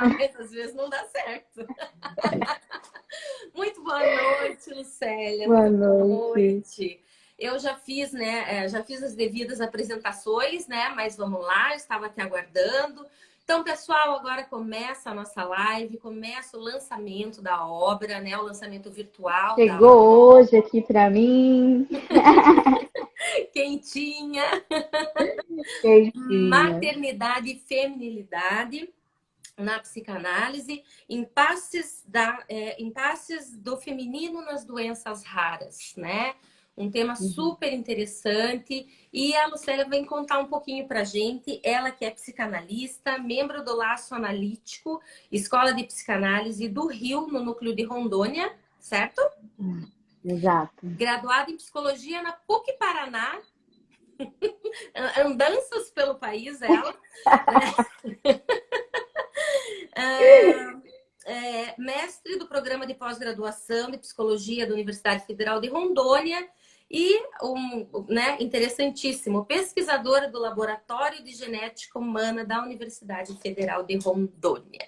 mas às vezes não dá certo. Muito boa noite, Lucélia. Boa Muito boa noite. noite. Eu já fiz, né? Já fiz as devidas apresentações, né? Mas vamos lá, eu estava aqui aguardando. Então, pessoal, agora começa a nossa live, começa o lançamento da obra, né? O lançamento virtual da obra. Chegou hoje aqui para mim. Quentinha. Quentinha. Maternidade e feminilidade na psicanálise, impasses do feminino nas doenças raras, né? Um tema super interessante. E a Lucélia vem contar um pouquinho pra gente. Ela que é psicanalista, membro do Laço Analítico, Escola de Psicanálise do Rio, no núcleo de Rondônia, certo? Exato. Graduada em Psicologia na PUC Paraná. Andanças pelo país, ela. Né? Mestre do programa de pós-graduação de psicologia da Universidade Federal de Rondônia e interessantíssimo, pesquisadora do Laboratório de Genética Humana da Universidade Federal de Rondônia.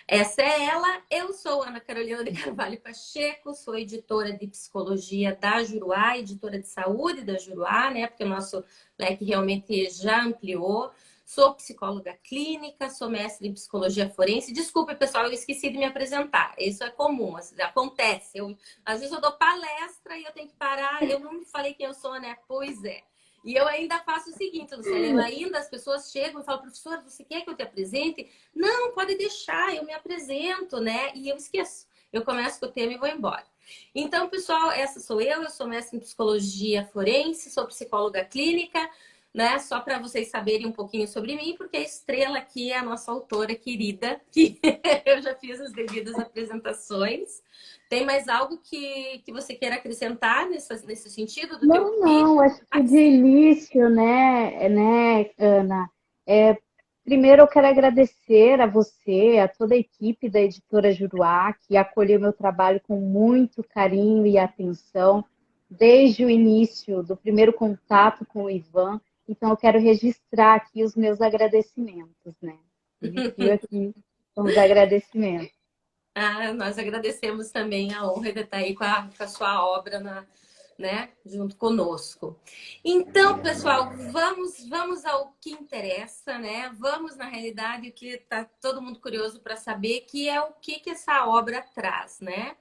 Essa é ela, eu sou Ana Carolina de Carvalho Pacheco, sou editora de psicologia da Juruá, editora de saúde da Juruá, né? Porque o nosso leque realmente já ampliou. Sou psicóloga clínica, sou mestre em psicologia forense. Desculpe, pessoal, eu esqueci de me apresentar. Isso é comum, acontece. Às vezes eu dou palestra e eu tenho que parar. Eu não falei quem eu sou, né? Pois é. E eu ainda faço o seguinte, Luciana, as pessoas chegam e falam, professor, você quer que eu te apresente? Não, pode deixar, eu me apresento, né? E eu esqueço. Eu começo com o tema e vou embora. Então, pessoal, essa sou eu sou mestre em psicologia forense, sou psicóloga clínica, né? Só para vocês saberem um pouquinho sobre mim, porque a Estrela aqui é a nossa autora querida, que eu já fiz as devidas apresentações. Tem mais algo que você queira acrescentar nesse sentido do teu Não, currículo? acho que de início, né, Ana, primeiro eu quero agradecer a você, a toda a equipe da editora Juruá, que acolheu meu trabalho com muito carinho e atenção, desde o início do primeiro contato com o Ivan. Então, eu quero registrar aqui os meus agradecimentos, né? Inicio aqui com os agradecimentos. Nós agradecemos também a honra de estar aí com a sua obra né, junto conosco. Então, pessoal, vamos ao que interessa, né? Vamos, na realidade, o que está todo mundo curioso para saber, que é o que essa obra traz, né?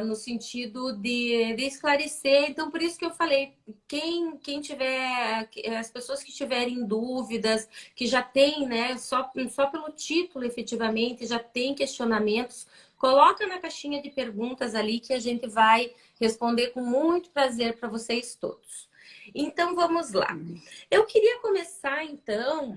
No sentido de esclarecer. Então, por isso que eu falei, quem tiver, as pessoas que tiverem dúvidas, que já tem, né, só pelo título, efetivamente, já tem questionamentos, coloca na caixinha de perguntas ali que a gente vai responder com muito prazer para vocês todos. Então, vamos lá. Eu queria começar, então,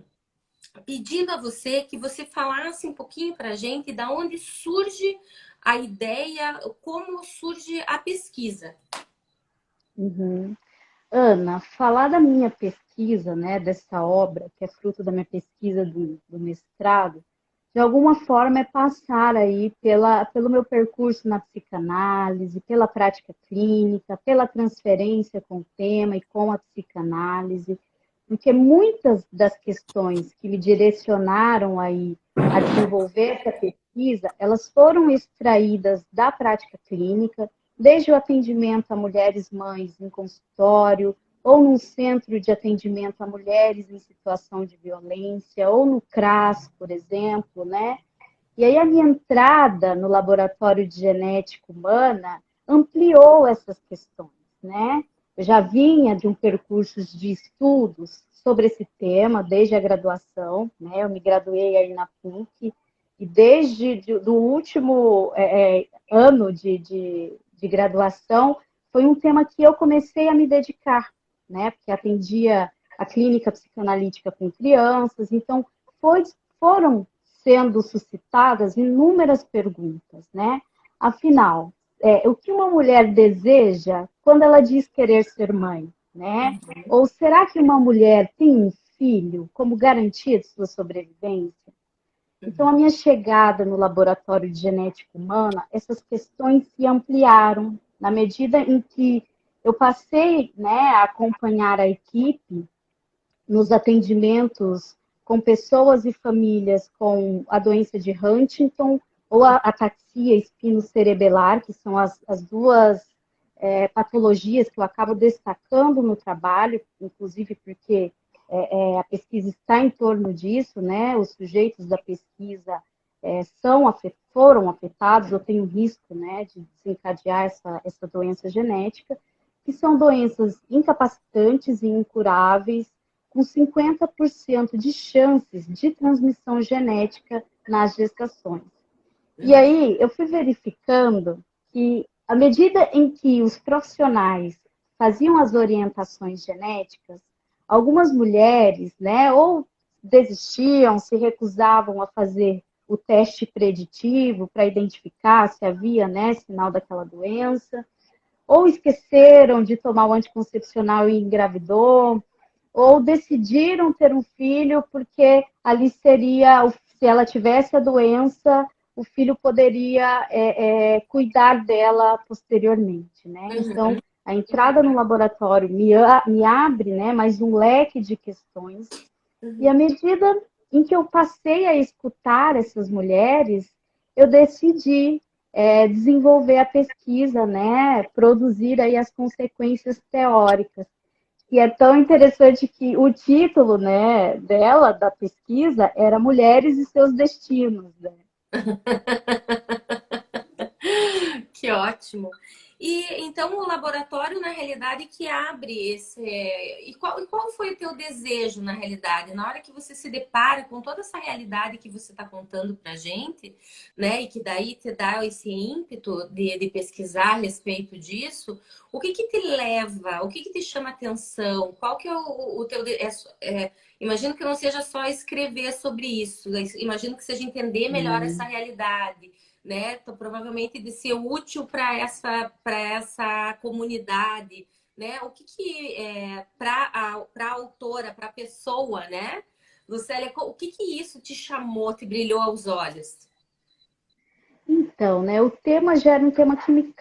pedindo a você que você falasse um pouquinho para a gente da onde surge a ideia, como surge a pesquisa. Uhum. Ana, falar da minha pesquisa, né, dessa obra, que é fruto da minha pesquisa do mestrado, de alguma forma é passar aí pelo meu percurso na psicanálise, pela prática clínica, pela transferência com o tema e com a psicanálise, porque muitas das questões que me direcionaram aí a desenvolver essa pesquisa, elas foram extraídas da prática clínica, desde o atendimento a mulheres mães em consultório, ou num centro de atendimento a mulheres em situação de violência, ou no CRAS, por exemplo, né? E aí a minha entrada no laboratório de genética humana ampliou essas questões, né? Eu já vinha de um percurso de estudos sobre esse tema desde a graduação, né? Eu me graduei aí na PUC e desde do último ano de graduação foi um tema que eu comecei a me dedicar, né? Porque atendia a clínica psicanalítica com crianças, então foram sendo suscitadas inúmeras perguntas, né? Afinal, o que uma mulher deseja quando ela diz querer ser mãe, né? Ou será que uma mulher tem um filho como garantia de sua sobrevivência? Então, a minha chegada no laboratório de genética humana, essas questões se ampliaram na medida em que eu passei, né, a acompanhar a equipe nos atendimentos com pessoas e famílias com a doença de Huntington ou a ataxia espinocerebelar, que são as duas patologias que eu acabo destacando no trabalho, inclusive porque a pesquisa está em torno disso, né? Os sujeitos da pesquisa foram afetados ou têm o risco, né, de desencadear essa doença genética, que são doenças incapacitantes e incuráveis, com 50% de chances de transmissão genética nas gestações. E aí, eu fui verificando que, à medida em que os profissionais faziam as orientações genéticas, algumas mulheres, né, ou desistiam, se recusavam a fazer o teste preditivo para identificar se havia, né, sinal daquela doença, ou esqueceram de tomar o anticoncepcional e engravidou, ou decidiram ter um filho porque ali seria, se ela tivesse a doença, o filho poderia cuidar dela posteriormente, né? Então, a entrada no laboratório me abre, né, mais um leque de questões. E à medida em que eu passei a escutar essas mulheres, eu decidi desenvolver a pesquisa, né, produzir aí as consequências teóricas. E é tão interessante que o título, né, dela, da pesquisa, era Mulheres e Seus Destinos, né? Que ótimo. E então o laboratório, na realidade, que abre esse. E qual foi o teu desejo, na realidade? Na hora que você se depara com toda essa realidade que você está contando para a gente, né? E que daí te dá esse ímpeto de pesquisar a respeito disso, o que que te leva? O que que te chama atenção? Qual que é o teu. Imagino que não seja só escrever sobre isso, imagino que seja entender melhor essa realidade, né? Então, provavelmente de ser útil para essa comunidade, né? O que para a autora, para a pessoa, né? Lucélia, o que isso te chamou, te brilhou aos olhos? Então, né, o tema já era um tema que me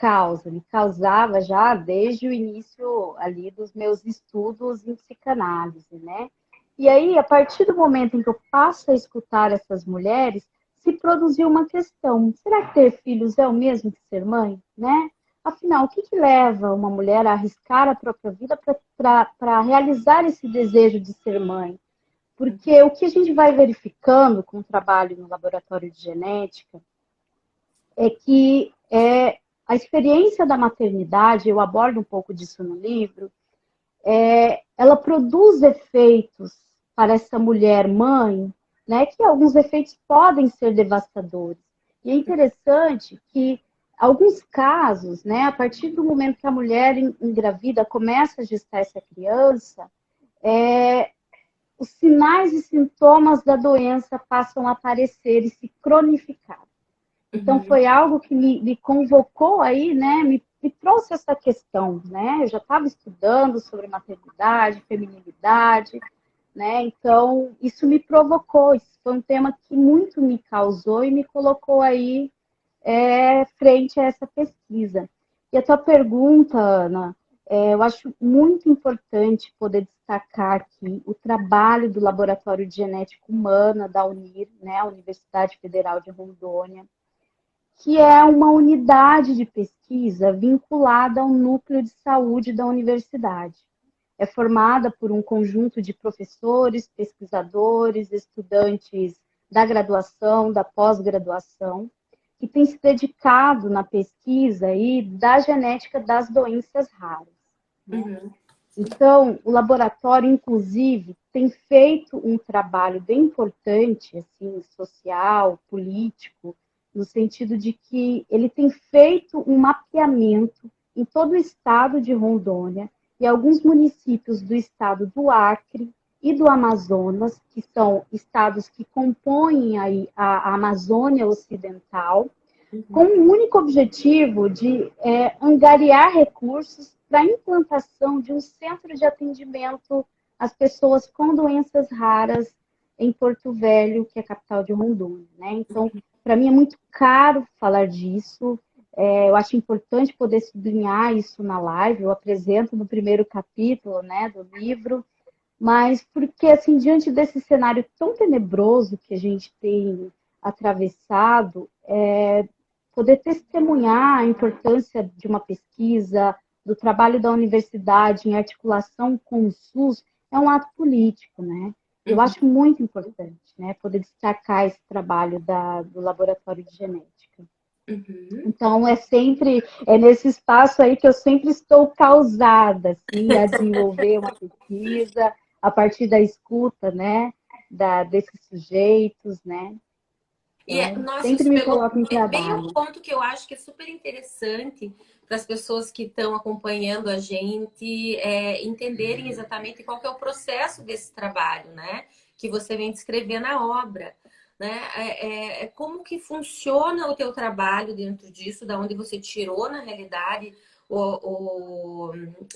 causava já desde o início ali dos meus estudos em psicanálise, né? E aí, a partir do momento em que eu passo a escutar essas mulheres, se produziu uma questão: será que ter filhos é o mesmo que ser mãe, né? Afinal, o que que leva uma mulher a arriscar a própria vida para realizar esse desejo de ser mãe? Porque o que a gente vai verificando com o trabalho no laboratório de genética é que a experiência da maternidade, eu abordo um pouco disso no livro, ela produz efeitos para essa mulher mãe, né, que alguns efeitos podem ser devastadores. E é interessante que alguns casos, né, a partir do momento que a mulher engravida, começa a gestar essa criança, os sinais e sintomas da doença passam a aparecer e se cronificar. Então, foi algo que me convocou aí, né? Me trouxe essa questão, né? Eu já estava estudando sobre maternidade, feminilidade, né? Então, isso me provocou. Isso foi um tema que muito me causou e me colocou aí frente a essa pesquisa. E a tua pergunta, Ana, eu acho muito importante poder destacar aqui o trabalho do Laboratório de Genética Humana da UNIR, né? A Universidade Federal de Rondônia, que é uma unidade de pesquisa vinculada ao núcleo de saúde da universidade. É formada por um conjunto de professores, pesquisadores, estudantes da graduação, da pós-graduação, que tem se dedicado na pesquisa aí da genética das doenças raras, né? Então, o laboratório, inclusive, tem feito um trabalho bem importante, assim, social, político, no sentido de que ele tem feito um mapeamento em todo o estado de Rondônia e alguns municípios do estado do Acre e do Amazonas, que são estados que compõem aí a Amazônia Ocidental, com o único objetivo de angariar recursos para a implantação de um centro de atendimento às pessoas com doenças raras em Porto Velho, que é a capital de Rondônia, né? Então, para mim é muito caro falar disso. Eu acho importante poder sublinhar isso na live. Eu apresento no primeiro capítulo, né, do livro, mas porque, assim, diante desse cenário tão tenebroso que a gente tem atravessado, poder testemunhar a importância de uma pesquisa, do trabalho da universidade em articulação com o SUS, é um ato político, né? Eu Uhum. acho muito importante, né, poder destacar esse trabalho do Laboratório de Genética. Uhum. Então, é nesse espaço aí que eu sempre estou causada, assim, a desenvolver uma pesquisa a partir da escuta, né, desses sujeitos, né? Então, Nossa, sempre isso me pegou coloco em bem ao trabalho. ponto que eu acho que é super interessante para as pessoas que estão acompanhando a gente entenderem exatamente qual que é o processo desse trabalho, né? Que você vem descrever na obra. Né? Como que funciona o teu trabalho dentro disso, da onde você tirou, na realidade,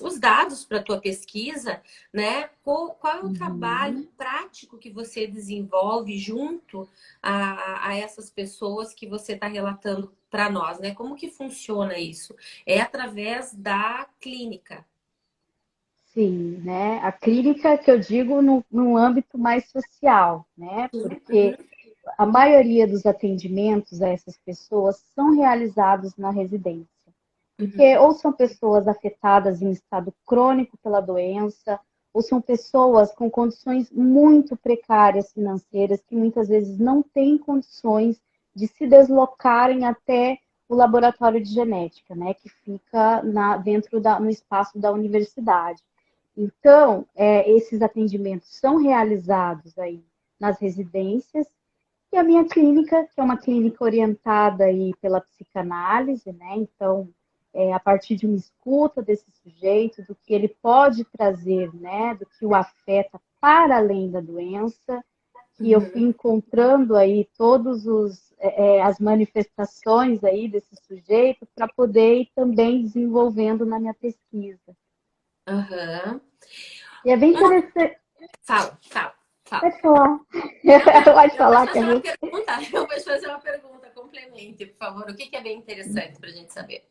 os dados para a tua pesquisa, né? Qual é o trabalho Uhum. prático que você desenvolve junto a essas pessoas que você está relatando para nós, né? Como que funciona isso? É através da clínica. Sim, né? A clínica que eu digo no âmbito mais social, né? Uhum, Porque a maioria dos atendimentos a essas pessoas são realizados na residência. Porque uhum, ou são pessoas afetadas em estado crônico pela doença, ou são pessoas com condições muito precárias financeiras, que muitas vezes não têm condições de se deslocarem até o laboratório de genética, né, que fica no espaço da universidade. Então, esses atendimentos são realizados aí nas residências, e a minha clínica, que é uma clínica orientada aí pela psicanálise, né? Então, a partir de uma escuta desse sujeito, do que ele pode trazer, né? Do que o afeta para além da doença, que eu fui uhum. encontrando aí todos as manifestações aí desse sujeito para poder ir também desenvolvendo na minha pesquisa. Aham. E é bem Uma... interessante. Fala, fala, fala. Pode falar. Não, Pode eu vou te falar, quer fazer uma ver? pergunta. Eu vou te fazer uma pergunta. Complemente, por favor. O que é bem interessante para a gente saber?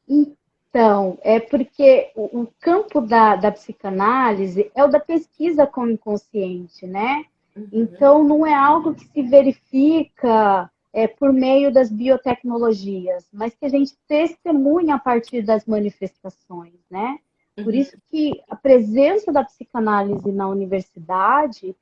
Então, é porque o campo da psicanálise é o da pesquisa com o inconsciente, né? Uhum, Então, não é algo que se verifica por meio das biotecnologias, mas que a gente testemunha a partir das manifestações, né? Por uhum, isso que a presença da psicanálise na universidade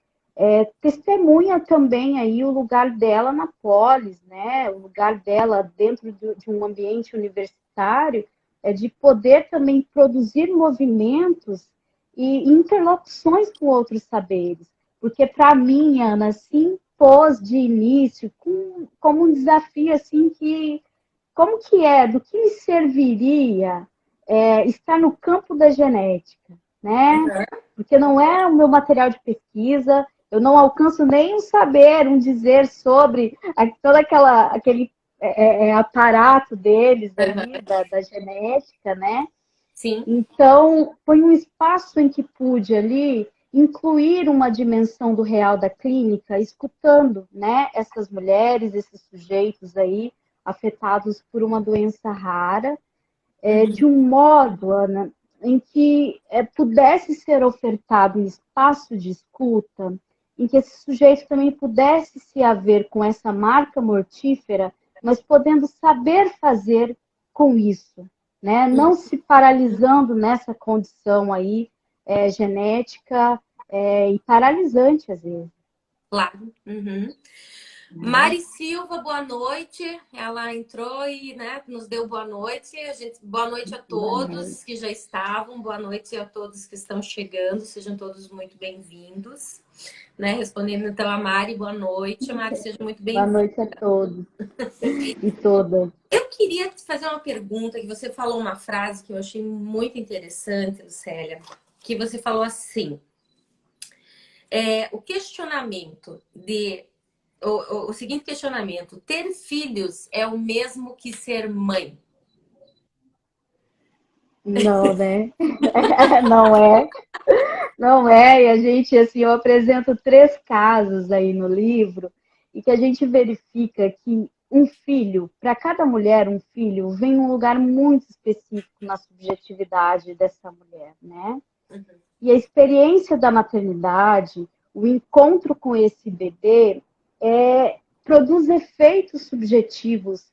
testemunha também aí o lugar dela na polis, né? O lugar dela dentro de um ambiente universitário de poder também produzir movimentos e interlocuções com outros saberes. Porque, para mim, Ana, se impôs de início como um desafio, assim, como que do que me serviria estar no campo da genética, né? uhum. Porque não é o meu material de pesquisa, eu não alcanço nem um saber, um dizer sobre todo aquele aparato deles Uhum. aí, da genética, né? Sim. Então, foi um espaço em que pude ali incluir uma dimensão do real da clínica, escutando, né, essas mulheres, esses sujeitos aí afetados por uma doença rara, de Uhum. um modo, Ana, em que pudesse ser ofertado um espaço de escuta, em que esse sujeito também pudesse se haver com essa marca mortífera, mas podendo saber fazer com isso, né? Não se paralisando nessa condição aí genética e paralisante às vezes. Claro. Uhum. Né? Mari Silva, boa noite. Ela entrou e, né, nos deu boa noite. Boa noite a Boa noite. todos que já estavam, boa noite a todos que estão chegando. Sejam todos muito bem-vindos. Né? Respondendo então a Mari, boa noite. Mari, seja muito Boa bem-vinda. noite a todos e todas. Eu queria te fazer uma pergunta, que você falou uma frase que eu achei muito interessante, Lucélia, que você falou assim, o questionamento de o seguinte questionamento: ter filhos é o mesmo que ser mãe? Não, né? Não é. Não é, e a gente, assim, eu apresento 3 casos aí no livro, e que a gente verifica que um filho, para cada mulher, um filho, vem um lugar muito específico na subjetividade dessa mulher, né? E a experiência da maternidade, o encontro com esse bebê, produz efeitos subjetivos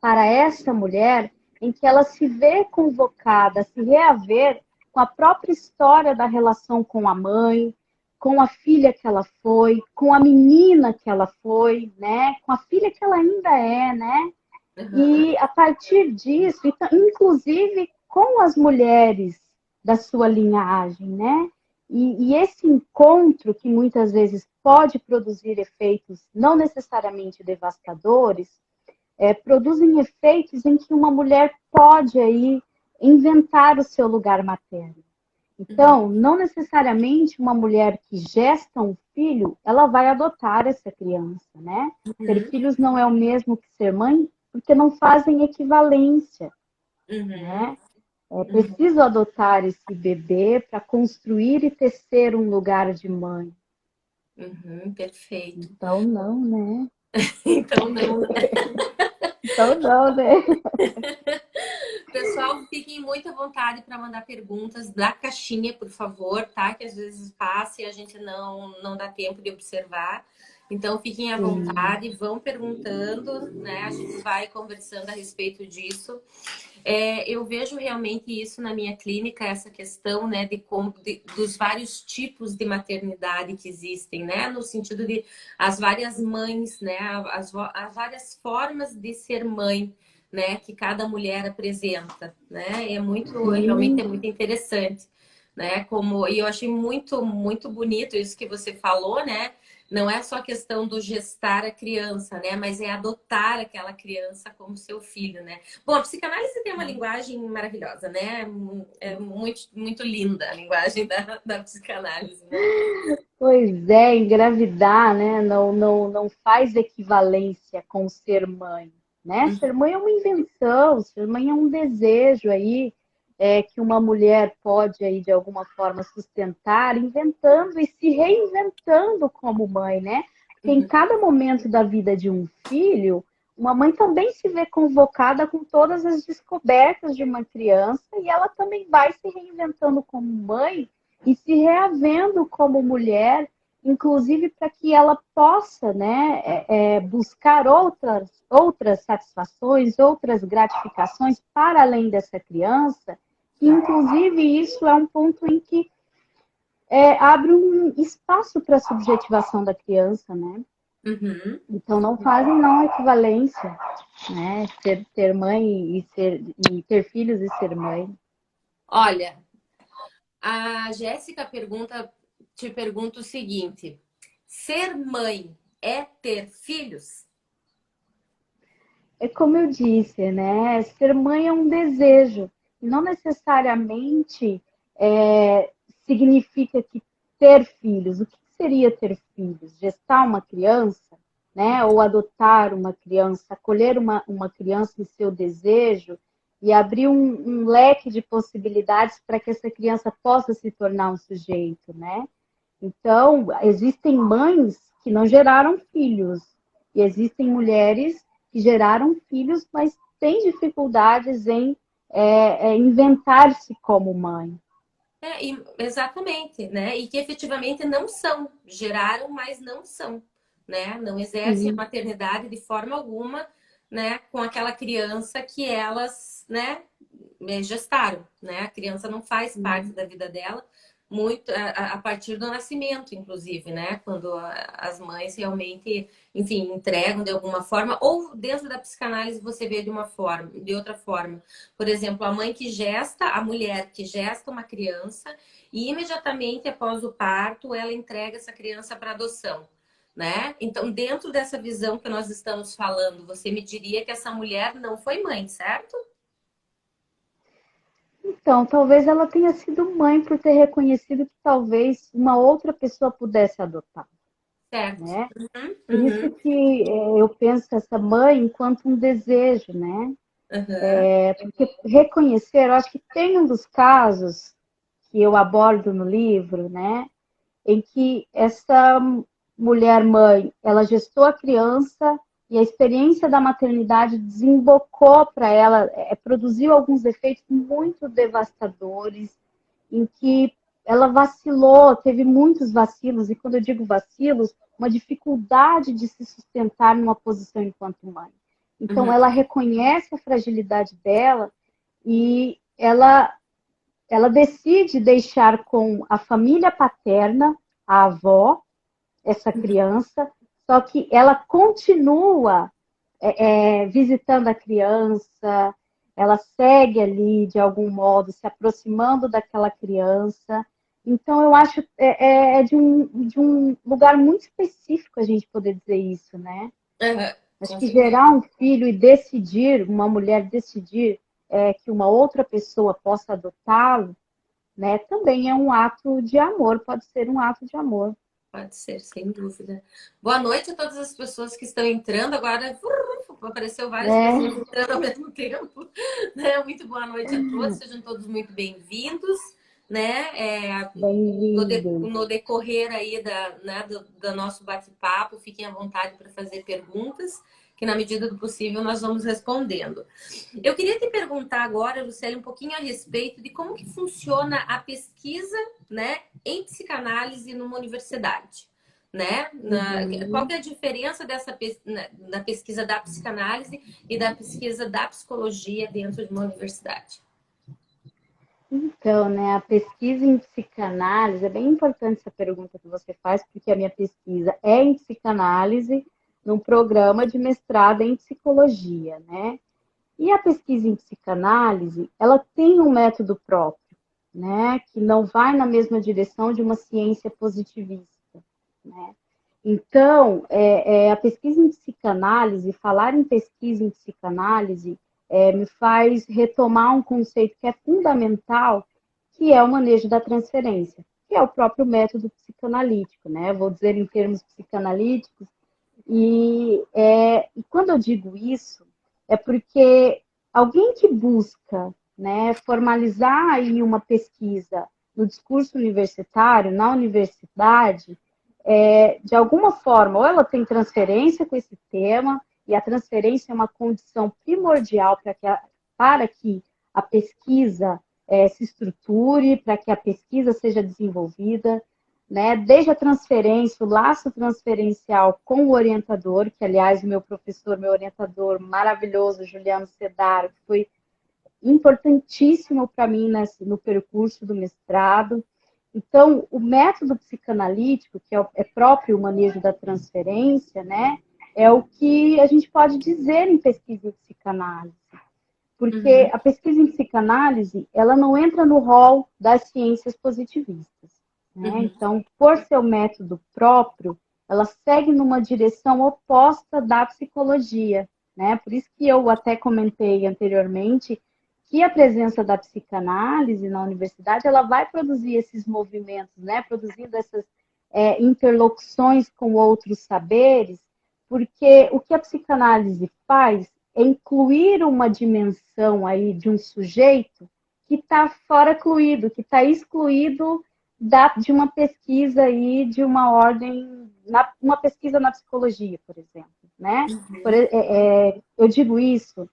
para essa mulher, em que ela se vê convocada a se reaver com a própria história da relação com a mãe, com a filha que ela foi, com a menina que ela foi, né? Com a filha que ela ainda é, né? Uhum. E a partir disso, inclusive com as mulheres da sua linhagem, né? E esse encontro, que muitas vezes pode produzir efeitos não necessariamente devastadores, produzem efeitos em que uma mulher pode aí inventar o seu lugar materno. Uhum. Então, não necessariamente uma mulher que gesta um filho, ela vai adotar essa criança, né? Ter Uhum. filhos não é o mesmo que ser mãe, porque não fazem equivalência, Uhum. né? É Uhum. preciso adotar esse bebê para construir e tecer um lugar de mãe. Uhum. Perfeito. Então, não, né? Então, não, né? Então, não, né? Pessoal, fiquem muito à vontade para mandar perguntas da caixinha, por favor, tá? Que às vezes passa e a gente não dá tempo de observar. Então, fiquem à Sim. vontade, vão perguntando, né? A gente vai conversando a respeito disso. Eu vejo realmente isso na minha clínica, essa questão, né, dos vários tipos de maternidade que existem, né? No sentido de as várias mães, né? As várias formas de ser mãe, né, que cada mulher apresenta, né? Realmente é Sim. muito interessante, né? E eu achei muito bonito isso que você falou, né? Não é só questão do gestar a criança, né? Mas é adotar aquela criança como seu filho, né? Bom, a psicanálise tem uma linguagem maravilhosa, né? É muito linda a linguagem da psicanálise, né? Pois é, engravidar, né? Não faz equivalência com ser mãe, né? Ser mãe é uma invenção, ser mãe é um desejo aí que uma mulher pode aí de alguma forma sustentar, inventando e se reinventando como mãe, né? Porque em Uhum. cada momento da vida de um filho, uma mãe também se vê convocada com todas as descobertas de uma criança e ela também vai se reinventando como mãe e se reavendo como mulher, inclusive para que ela possa, né, buscar outras satisfações, outras gratificações para além dessa criança. E, inclusive, isso é um ponto em que abre um espaço para a subjetivação da criança, né? Uhum. Então, não fazem não equivalência, né? Ter mãe e ter filhos e ser mãe. Olha, a Jéssica te pergunta o seguinte: ser mãe é ter filhos? É como eu disse, né? Ser mãe é um desejo. Não necessariamente é, significa que ter filhos. O que seria ter filhos? Gestar uma criança, né? Ou adotar uma criança, acolher uma criança em seu desejo e abrir um leque de possibilidades para que essa criança possa se tornar um sujeito, né? Então, existem mães que não geraram filhos, e existem mulheres que geraram filhos, mas têm dificuldades em inventar-se como mãe. Exatamente, né? E que efetivamente não são, geraram, mas não são, né? Não exercem a Sim, maternidade de forma alguma, né? Com aquela criança que elas, né? Gestaram, né? A criança não faz parte sim, da vida dela muito a partir do nascimento, inclusive, né? Quando as mães realmente, enfim, entregam de alguma forma, ou dentro da psicanálise você vê de uma forma, de outra forma. Por exemplo, a mãe que gesta, a mulher que gesta uma criança e imediatamente após o parto ela entrega essa criança para adoção. Né? Então, dentro dessa visão que nós estamos falando, você me diria que essa mulher não foi mãe, certo? então, talvez ela tenha sido mãe por ter reconhecido que talvez uma outra pessoa pudesse adotar, Certo. né? Uhum, Por isso uhum, que eu penso essa mãe enquanto um desejo, né? uhum, Porque reconhecer, eu acho que tem um dos casos que eu abordo no livro, né? Em que essa mulher mãe, ela gestou a criança e a experiência da maternidade desembocou para ela, produziu alguns efeitos muito devastadores, em que ela vacilou, teve muitos vacilos, e quando eu digo vacilos, uma dificuldade de se sustentar numa posição enquanto mãe. Então, ela reconhece a fragilidade dela e ela decide deixar com a família paterna, a avó, essa criança, só que ela continua visitando a criança, ela segue ali, de algum modo, se aproximando daquela criança. Então, eu acho de um lugar muito específico a gente poder dizer isso, né? Acho Com que certeza. gerar um filho e decidir, uma mulher decidir que uma outra pessoa possa adotá-lo, né, também é um ato de amor, pode ser um ato de amor. Pode ser, sem dúvida. Boa noite a todas as pessoas que estão entrando. Agora apareceu várias pessoas É, entrando ao mesmo tempo. Né? Muito boa noite a todos, sejam todos muito bem-vindos. Né? bem-vindo. No decorrer aí do nosso bate-papo, fiquem à vontade para fazer perguntas, que na medida do possível nós vamos respondendo. Eu queria te perguntar agora, Lucélia, um pouquinho a respeito de como que funciona a pesquisa, né, em psicanálise numa universidade. Né? Qual que é a diferença da pesquisa da psicanálise e da pesquisa da psicologia dentro de uma universidade? Então, né, a pesquisa em psicanálise, é bem importante essa pergunta que você faz, porque a minha pesquisa é em psicanálise, num programa de mestrado em psicologia, né? E a pesquisa em psicanálise, ela tem um método próprio, né, que não vai na mesma direção de uma ciência positivista, né? Então, a pesquisa em psicanálise, falar em pesquisa em psicanálise, me faz retomar um conceito que é fundamental, que é o manejo da transferência, que é o próprio método psicanalítico, né? Vou dizer em termos psicanalíticos. E quando eu digo isso, é porque alguém que busca, né, formalizar aí uma pesquisa no discurso universitário, na universidade, de alguma forma, ou ela tem transferência com esse tema, e a transferência é uma condição primordial para que a pesquisa se estruture, para que a pesquisa seja desenvolvida, né? Desde a transferência, o laço transferencial com o orientador, que, aliás, o meu professor, meu orientador maravilhoso, Juliano Sedaro, que foi importantíssimo para mim no percurso do mestrado. Então, o método psicanalítico, que é próprio o manejo da transferência, né, é o que a gente pode dizer em pesquisa em psicanálise. Porque a pesquisa em psicanálise, ela não entra no rol das ciências positivistas, né? Então, por seu método próprio, ela segue numa direção oposta da psicologia, né? Por isso que eu até comentei anteriormente que a presença da psicanálise na universidade, ela vai produzir esses movimentos, né? Produzindo essas interlocuções com outros saberes, porque o que a psicanálise faz é incluir uma dimensão aí de um sujeito que está fora cluído, que está excluído de uma pesquisa aí de uma ordem, uma pesquisa na psicologia, por exemplo, né? Eu digo isso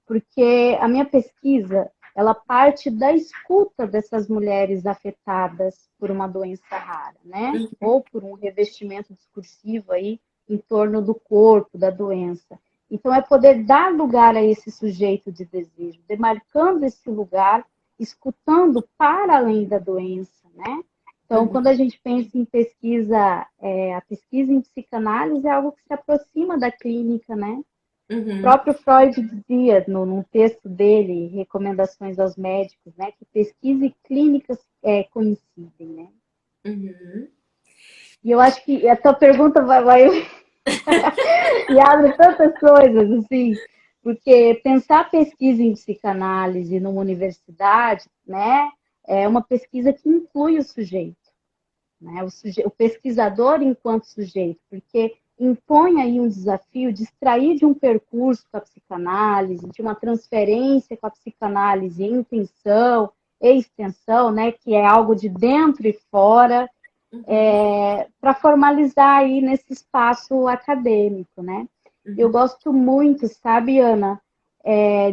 porque a minha pesquisa, ela parte da escuta dessas mulheres afetadas por uma doença rara, né? Ou por um revestimento discursivo aí em torno do corpo, da doença. Então, é poder dar lugar a esse sujeito de desejo, demarcando esse lugar, escutando para além da doença, né? Então, quando a gente pensa em pesquisa, a pesquisa em psicanálise é algo que se aproxima da clínica, né? O próprio Freud dizia, num texto dele, Recomendações aos Médicos, né, que pesquisa e clínicas coincidem, né? E eu acho que a tua pergunta vai e abre tantas coisas, assim, porque pensar pesquisa em psicanálise numa universidade, né, é uma pesquisa que inclui o sujeito, né, o pesquisador enquanto sujeito, porque impõe aí um desafio de extrair de um percurso com a psicanálise, de uma transferência com a psicanálise em intenção e extensão, né, que é algo de dentro e fora, para formalizar aí nesse espaço acadêmico, né? Eu gosto muito, sabe, Ana,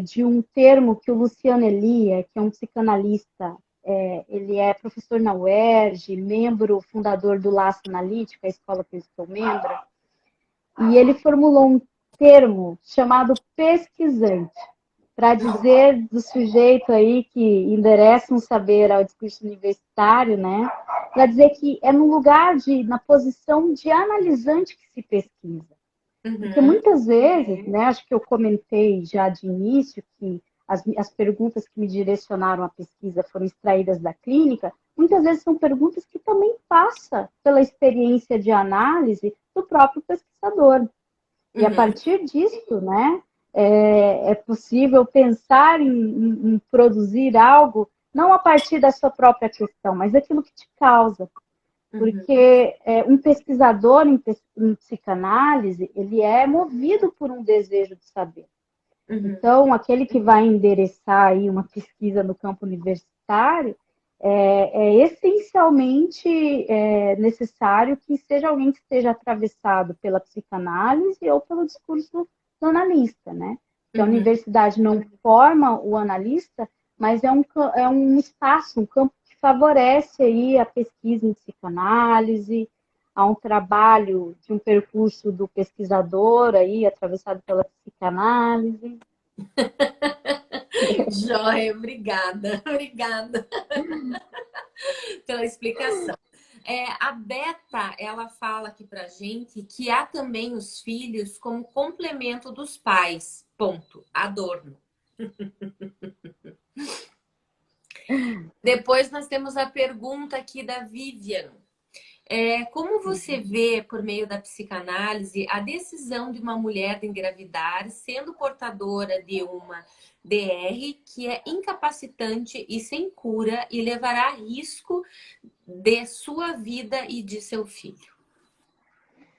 de um termo que o Luciano Elia, que é um psicanalista ele é professor na UERJ, membro fundador do Laço Analítico, a escola que eu estou membro, e ele formulou um termo chamado pesquisante, para dizer do sujeito aí que endereça um saber ao discurso universitário, né? Para dizer que é no lugar na posição de analisante que se pesquisa. Porque muitas vezes, né, acho que eu comentei já de início que as perguntas que me direcionaram à pesquisa foram extraídas da clínica, muitas vezes são perguntas que também passam pela experiência de análise do próprio pesquisador. E a partir disso, né, é possível pensar em produzir algo, não a partir da sua própria questão, mas daquilo que te causa. Porque um pesquisador em psicanálise, ele é movido por um desejo de saber. Então, aquele que vai endereçar aí uma pesquisa no campo universitário, é essencialmente necessário que seja alguém que esteja atravessado pela psicanálise ou pelo discurso do analista, né? Que a universidade não forma o analista, mas é um espaço, um campo que favorece aí a pesquisa em psicanálise, há um trabalho de um percurso do pesquisador aí, atravessado pela psicanálise. Joia, obrigada, obrigada pela explicação. A Beta, ela fala aqui pra gente que há também os filhos como complemento dos pais. Ponto. Adorno. Depois nós temos a pergunta aqui da Vivian. Como você vê, por meio da psicanálise, a decisão de uma mulher de engravidar sendo portadora de uma DR que é incapacitante e sem cura e levará a risco de sua vida e de seu filho?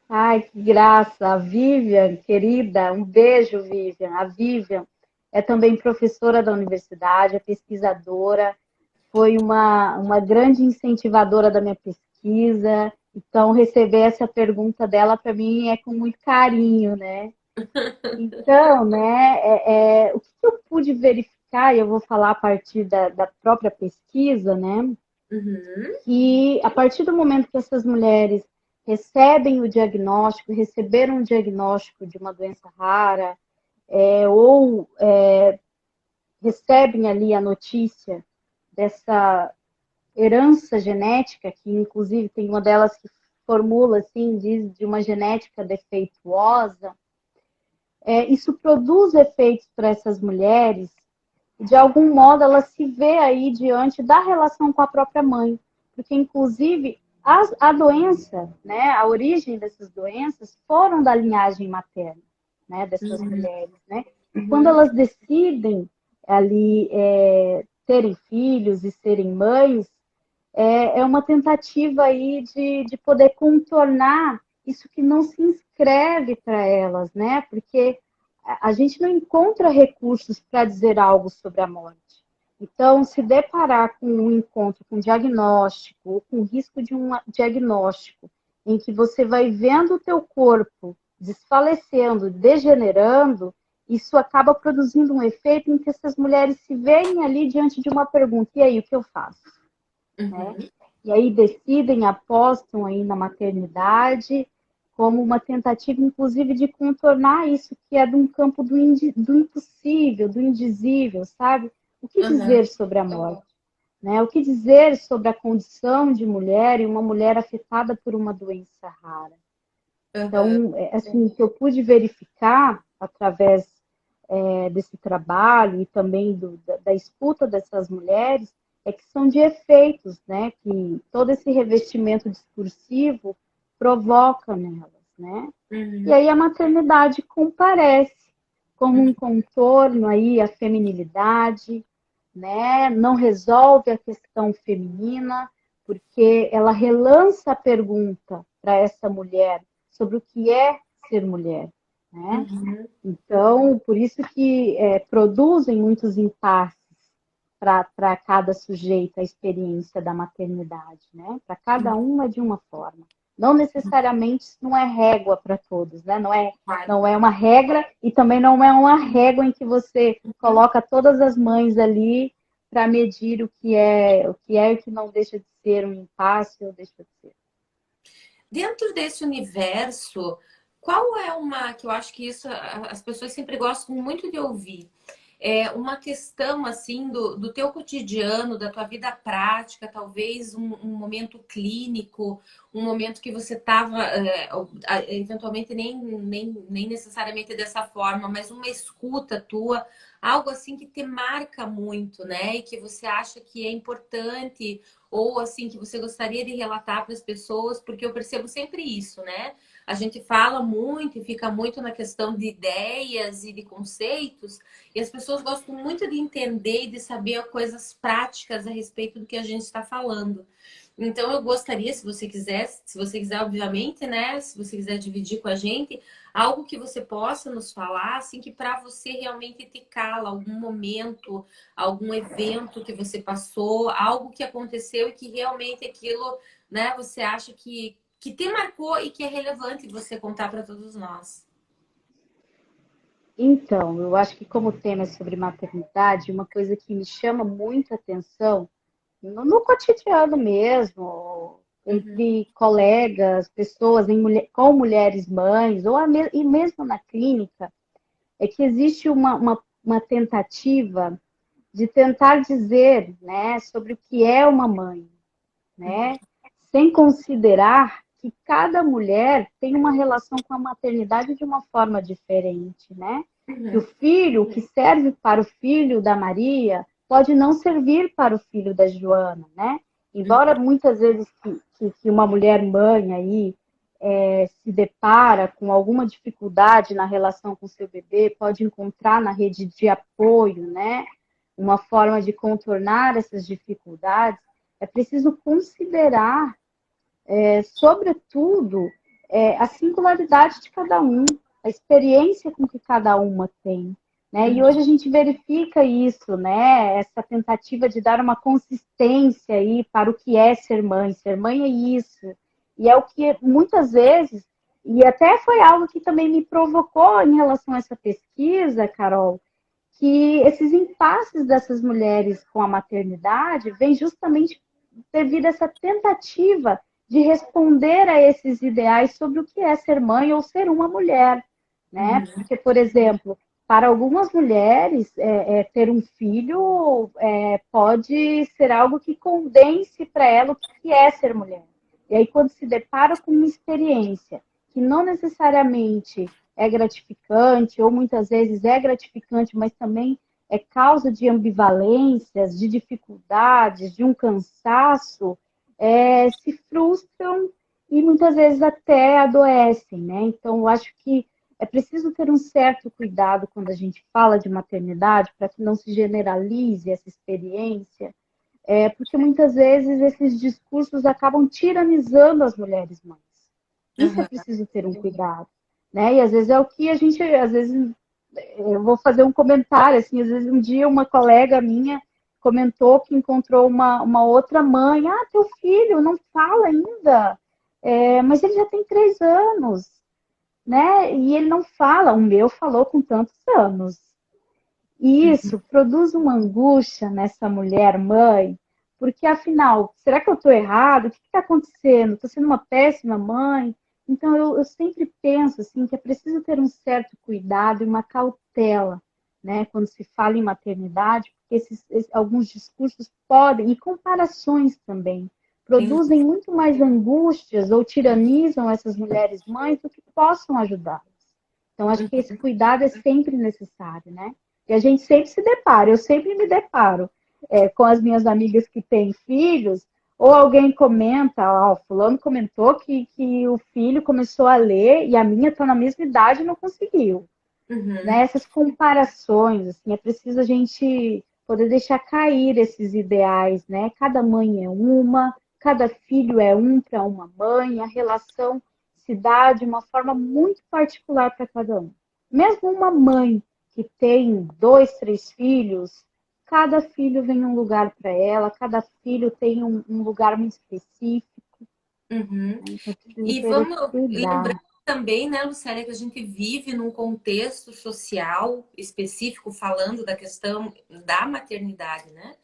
Ai, que graça! A Vivian, querida, um beijo, Vivian. A Vivian é também professora da universidade, é pesquisadora, foi uma grande incentivadora da minha pesquisa. Então, receber essa pergunta dela para mim é com muito carinho, né? Então, né, o que eu pude verificar, e eu vou falar a partir da própria pesquisa, né? Que a partir do momento que essas mulheres recebem o diagnóstico, receberam o diagnóstico de uma doença rara, ou recebem ali a notícia dessa herança genética, que inclusive tem uma delas que formula assim, diz de uma genética defeituosa, isso produz efeitos para essas mulheres e de algum modo ela se vê aí diante da relação com a própria mãe, porque inclusive a doença, né, a origem dessas doenças foram da linhagem materna, né, dessas mulheres, né? E quando elas decidem ali terem filhos e serem mães, é uma tentativa aí de poder contornar isso que não se inscreve para elas, né? Porque a gente não encontra recursos para dizer algo sobre a morte. Então, se deparar com um encontro com diagnóstico, ou com risco de um diagnóstico, em que você vai vendo o teu corpo desfalecendo, degenerando, isso acaba produzindo um efeito em que essas mulheres se veem ali diante de uma pergunta: e aí, o que eu faço? Né? E aí decidem, apostam aí na maternidade como uma tentativa, inclusive, de contornar isso que é de um campo do impossível, do indizível, sabe? O que dizer sobre a morte? Né? O que dizer sobre a condição de mulher e uma mulher afetada por uma doença rara? Então, assim, o que eu pude verificar através desse trabalho e também da escuta dessas mulheres é que são de efeitos, né? Que todo esse revestimento discursivo provoca nelas, né? E aí a maternidade comparece como um contorno aí à feminilidade, né? Não resolve a questão feminina, porque ela relança a pergunta para essa mulher sobre o que é ser mulher, né? Então, por isso que produzem muitos impasses para cada sujeito a experiência da maternidade, né? Para cada uma de uma forma. Não necessariamente não é régua para todos, né? Não é uma regra e também não é uma régua em que você coloca todas as mães ali para medir o que não deixa de ser um impasse ou deixa de ser. Dentro desse universo, qual é uma que eu acho que isso as pessoas sempre gostam muito de ouvir? É uma questão assim do teu cotidiano, da tua vida prática, talvez um momento clínico, um momento que você estava, eventualmente nem necessariamente dessa forma, mas uma escuta tua, algo assim que te marca muito, né? E que você acha que é importante, ou assim, que você gostaria de relatar para as pessoas, porque eu percebo sempre isso, né? A gente fala muito e fica muito na questão de ideias e de conceitos, e as pessoas gostam muito de entender e de saber coisas práticas a respeito do que a gente está falando. Então, eu gostaria, se você quiser, obviamente, né? Se você quiser dividir com a gente, algo que você possa nos falar, assim, que para você realmente te cala, algum momento, algum evento que você passou, algo que aconteceu e que realmente aquilo, né, você acha que te marcou e que é relevante você contar para todos nós. Então, eu acho que como o tema é sobre maternidade, uma coisa que me chama muita atenção, no cotidiano mesmo, Uhum, entre colegas, pessoas com mulheres mães, e mesmo na clínica, é que existe uma tentativa de tentar dizer, né, sobre o que é uma mãe, uhum, né, sem considerar que cada mulher tem uma relação com a maternidade de uma forma diferente, né? Que o uhum, filho que serve para o filho da Maria pode não servir para o filho da Joana, né? Embora muitas vezes que uma mulher mãe aí se depara com alguma dificuldade na relação com seu bebê, pode encontrar na rede de apoio, né? Uma forma de contornar essas dificuldades, é preciso considerar, sobretudo, a singularidade de cada um, a experiência com que cada uma tem. Né? E hoje a gente verifica isso, né? Essa tentativa de dar uma consistência aí para o que é ser mãe. Ser mãe é isso. E é o que muitas vezes, e até foi algo que também me provocou em relação a essa pesquisa, Carol, que esses impasses dessas mulheres com a maternidade vêm justamente devido a essa tentativa de responder a esses ideais sobre o que é ser mãe ou ser uma mulher, né? uhum, Porque, por exemplo, para algumas mulheres, ter um filho pode ser algo que condense para ela o que é ser mulher. E aí, quando se depara com uma experiência que não necessariamente é gratificante, ou muitas vezes é gratificante, mas também é causa de ambivalências, de dificuldades, de um cansaço, se frustram e muitas vezes até adoecem, né? Então, eu acho que é preciso ter um certo cuidado quando a gente fala de maternidade, para que não se generalize essa experiência, porque muitas vezes esses discursos acabam tiranizando as mulheres mães. Isso é uhum. preciso ter um cuidado, né? E às vezes é o que a gente, às vezes, eu vou fazer um comentário, assim, às vezes um dia uma colega minha comentou que encontrou uma outra mãe. Ah, teu filho não fala ainda, mas ele já tem 3 anos, né? E ele não fala. O meu falou com tantos anos. E isso produz uma angústia nessa mulher mãe, porque afinal, será que eu estou errado? O que está acontecendo? Estou sendo uma péssima mãe? Então eu sempre penso assim que é preciso ter um certo cuidado e uma cautela, né, quando se fala em maternidade, porque alguns discursos podem, e comparações também, Sim. produzem muito mais angústias ou tiranizam essas mulheres mães do que possam ajudá-las. Então, acho que esse cuidado é sempre necessário, né? E a gente sempre se depara, eu sempre me deparo com as minhas amigas que têm filhos, ou alguém comenta, ó, fulano comentou que o filho começou a ler e a minha está na mesma idade e não conseguiu. Né? Uhum. Essas comparações, assim, é preciso a gente poder deixar cair esses ideais, né? Cada mãe é uma, cada filho é um para uma mãe, a relação se dá de uma forma muito particular para cada um. Mesmo uma mãe que tem 2, 3 filhos, cada filho vem um lugar para ela, cada filho tem um lugar muito específico, Uhum. né? Então, é preciso E ter esse vamos lembrar cuidado. também, né, Lucélia, que a gente vive num contexto social específico, falando da questão da maternidade, né?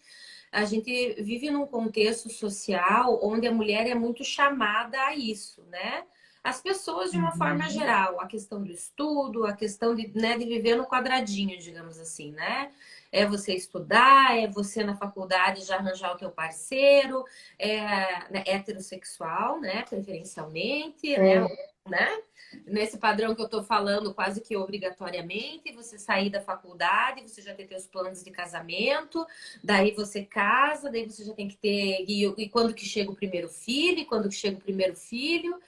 A gente vive num contexto social onde a mulher é muito chamada a isso, né? As pessoas, de uma forma Uhum. geral, a questão do estudo, a questão de, né, de viver no quadradinho, digamos assim, né? É você estudar, é você na faculdade já arranjar o teu parceiro, é, né, heterossexual, né, preferencialmente, É. né? Nesse padrão que eu tô falando, quase que obrigatoriamente, você sair da faculdade, você já ter teus planos de casamento, daí você casa, daí você já tem que ter. E quando que chega o primeiro filho? E quando que chega o primeiro filho?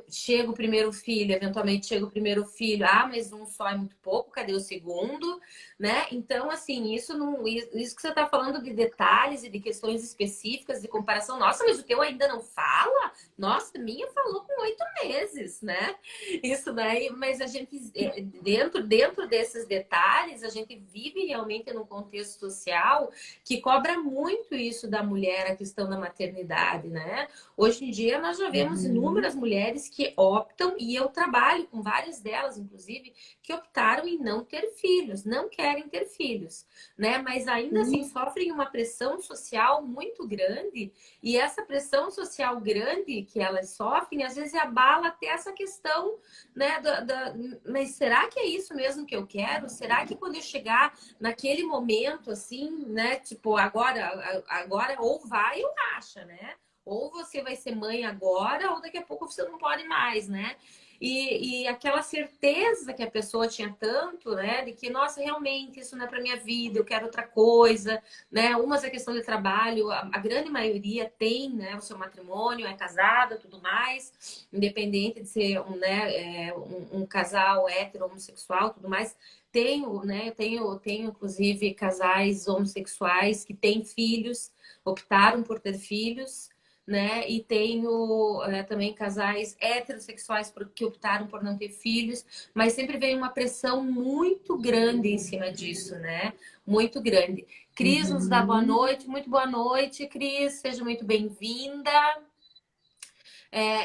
Chega o primeiro filho, eventualmente chega o primeiro filho. Ah, mas um só é muito pouco, cadê o segundo? Né? Então, assim, isso não. Isso que você está falando de detalhes e de questões específicas de comparação. Nossa, mas o teu ainda não fala? Nossa, a minha falou com 8 meses, né? Isso daí, mas a gente, dentro desses detalhes, a gente vive realmente num contexto social que cobra muito isso da mulher, a questão da maternidade, né? Hoje em dia nós já vemos Uhum. inúmeras mulheres que optam, e eu trabalho com várias delas, inclusive, que optaram em não ter filhos, não querem ter filhos, né? Mas ainda assim Sim. sofrem uma pressão social muito grande, e essa pressão social grande que elas sofrem, às vezes abala até essa questão, né? Mas será que é isso mesmo que eu quero? Será que quando eu chegar naquele momento, assim, né? Tipo, agora ou vai ou racha, né? Ou você vai ser mãe agora, ou daqui a pouco você não pode mais, né? E aquela certeza que a pessoa tinha tanto, né? De que, nossa, realmente isso não é para minha vida, eu quero outra coisa, né? Umas é questão de trabalho, a grande maioria tem, né? O seu matrimônio, é casada, tudo mais, independente de ser um casal hétero, homossexual, tudo mais. Tenho, né? Tenho inclusive casais homossexuais que têm filhos, optaram por ter filhos, né? E tenho também casais heterossexuais que optaram por não ter filhos, mas sempre vem uma pressão muito grande em cima disso, né? Muito grande. Cris nos dá boa Uhum. noite, muito boa noite, Cris, seja muito bem-vinda.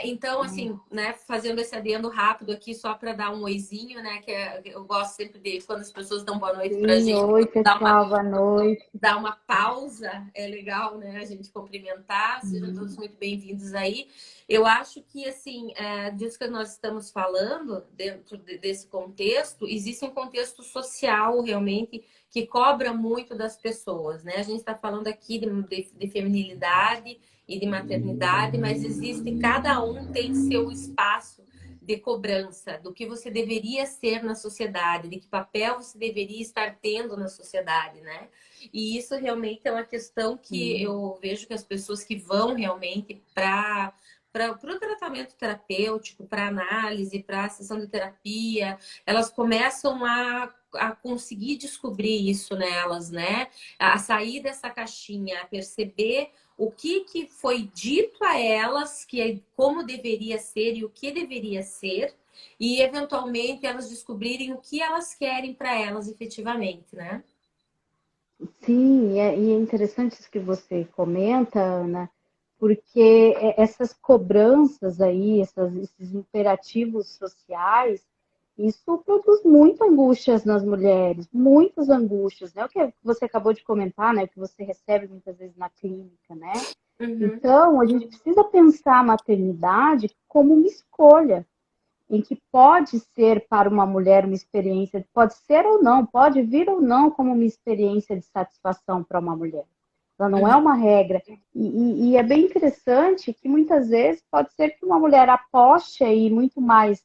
Então, assim, né, fazendo esse adendo rápido aqui, só para dar um oizinho, né, eu gosto sempre de, quando as pessoas dão boa noite para a Sim, gente, oi, dar uma, pessoal, boa noite. dar uma pausa, é legal, né, a gente cumprimentar, sejam todos Uhum. muito bem-vindos aí. Eu acho que, assim, disso que nós estamos falando, dentro desse contexto, existe um contexto social, realmente, que cobra muito das pessoas, né? A gente está falando aqui de feminilidade e de maternidade, mas existe, cada um tem seu espaço de cobrança do que você deveria ser na sociedade, de que papel você deveria estar tendo na sociedade, né? E isso realmente é uma questão que Sim. eu vejo que as pessoas que vão realmente para o tratamento terapêutico, para análise, para a sessão de terapia, elas começam a conseguir descobrir isso nelas, né? A sair dessa caixinha, a perceber o que foi dito a elas, que é como deveria ser e o que deveria ser, e eventualmente elas descobrirem o que elas querem para elas efetivamente, né? Sim, e é interessante isso que você comenta, Ana, porque essas cobranças aí, esses imperativos sociais, isso produz muitas angústias nas mulheres, muitas angústias, né? O que você acabou de comentar, né? O que você recebe muitas vezes na clínica, né? Uhum, Então, a gente precisa pensar a maternidade como uma escolha, em que pode ser para uma mulher uma experiência, pode ser ou não, pode vir ou não como uma experiência de satisfação para uma mulher. Ela não é uhum, uma regra. E é bem interessante que muitas vezes pode ser que uma mulher aposte aí muito mais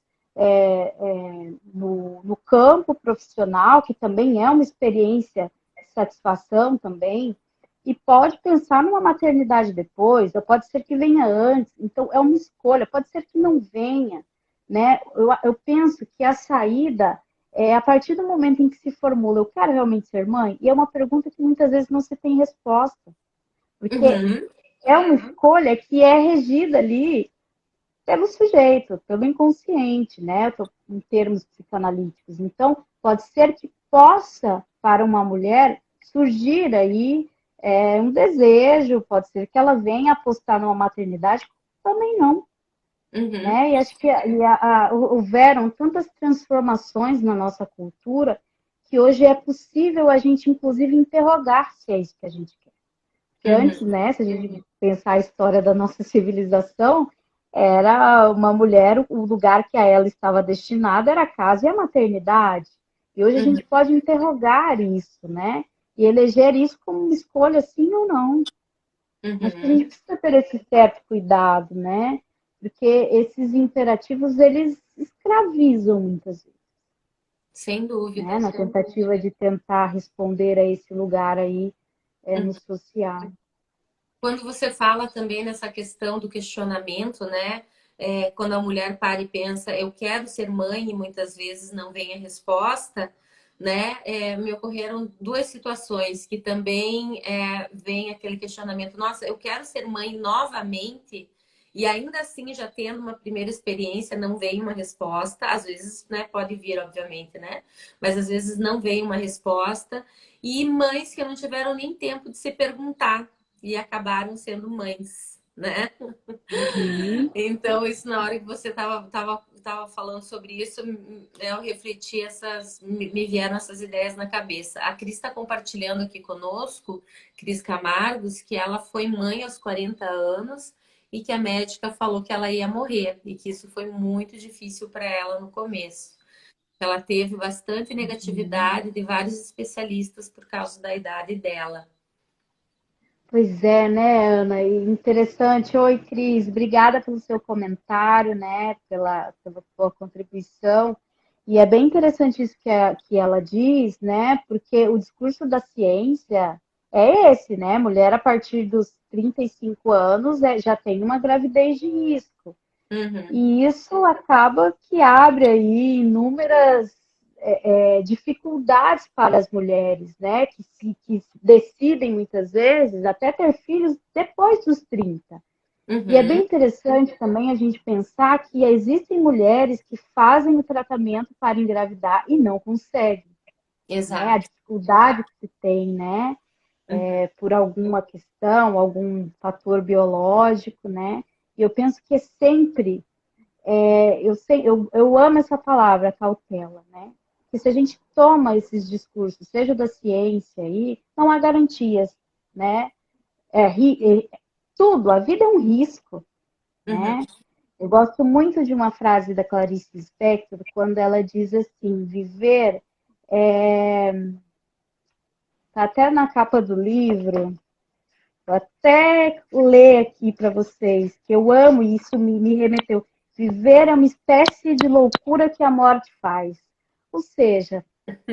no campo profissional, que também é uma experiência de satisfação também, e pode pensar numa maternidade depois, ou pode ser que venha antes. Então, é uma escolha, pode ser que não venha, né? Eu penso que a saída é a partir do momento em que se formula, eu quero realmente ser mãe? E é uma pergunta que muitas vezes não se tem resposta, porque uhum, é uma escolha que é regida ali pelo sujeito, pelo inconsciente, né? Em termos psicanalíticos. Então, pode ser que possa, para uma mulher, surgir aí um desejo, pode ser que ela venha apostar numa maternidade, também não. Uhum, né? E acho que houveram tantas transformações na nossa cultura que hoje é possível a gente, inclusive, interrogar se é isso que a gente quer. Porque antes, uhum, né, se a gente pensar a história da nossa civilização, era uma mulher, o lugar que a ela estava destinado era a casa e a maternidade. E hoje a uhum, gente pode interrogar isso, né? E eleger isso como uma escolha, sim ou não. Acho que a uhum. gente precisa ter esse certo cuidado, né? Porque esses imperativos, eles escravizam muitas vezes, Sem né? dúvida. Na tentativa de tentar responder a esse lugar aí no Uhum. social. Quando você fala também nessa questão do questionamento, né? Quando a mulher para e pensa, eu quero ser mãe, e muitas vezes não vem a resposta, né? Me ocorreram duas situações que também vem aquele questionamento, nossa, eu quero ser mãe novamente, e ainda assim, já tendo uma primeira experiência, não vem uma resposta. Às vezes, né, pode vir, obviamente, né? Mas às vezes não vem uma resposta. E mães que não tiveram nem tempo de se perguntar e acabaram sendo mães, né? Uhum. Então, isso na hora que você tava falando sobre isso, eu refleti me vieram essas ideias na cabeça. A Cris está compartilhando aqui conosco, Cris Camargos, que ela foi mãe aos 40 anos e que a médica falou que ela ia morrer e que isso foi muito difícil para ela no começo. Ela teve bastante negatividade de vários especialistas por causa da idade dela. Pois é, né, Ana? E interessante. Oi, Cris. Obrigada pelo seu comentário, né? Pela sua contribuição. E é bem interessante isso que ela diz, né? Porque o discurso da ciência é esse, né? Mulher a partir dos 35 anos já tem uma gravidez de risco. Uhum, E isso acaba que abre aí inúmeras dificuldades para as mulheres, né? Que decidem muitas vezes até ter filhos depois dos 30. E é bem uhum. interessante também a gente pensar que existem mulheres que fazem o tratamento para engravidar e não conseguem, né? A Exato. dificuldade que se tem, né? Uhum, Por alguma questão, algum fator biológico, né? E eu penso que é sempre eu amo essa palavra, cautela, né? Que se a gente toma esses discursos, seja da ciência aí, não há garantias, né? Tudo, a vida é um risco, uhum, né? Eu gosto muito de uma frase da Clarice Lispector, quando ela diz assim, viver, tá até na capa do livro, vou até ler aqui para vocês, que eu amo e isso me remeteu. Viver é uma espécie de loucura que a morte faz. Ou seja,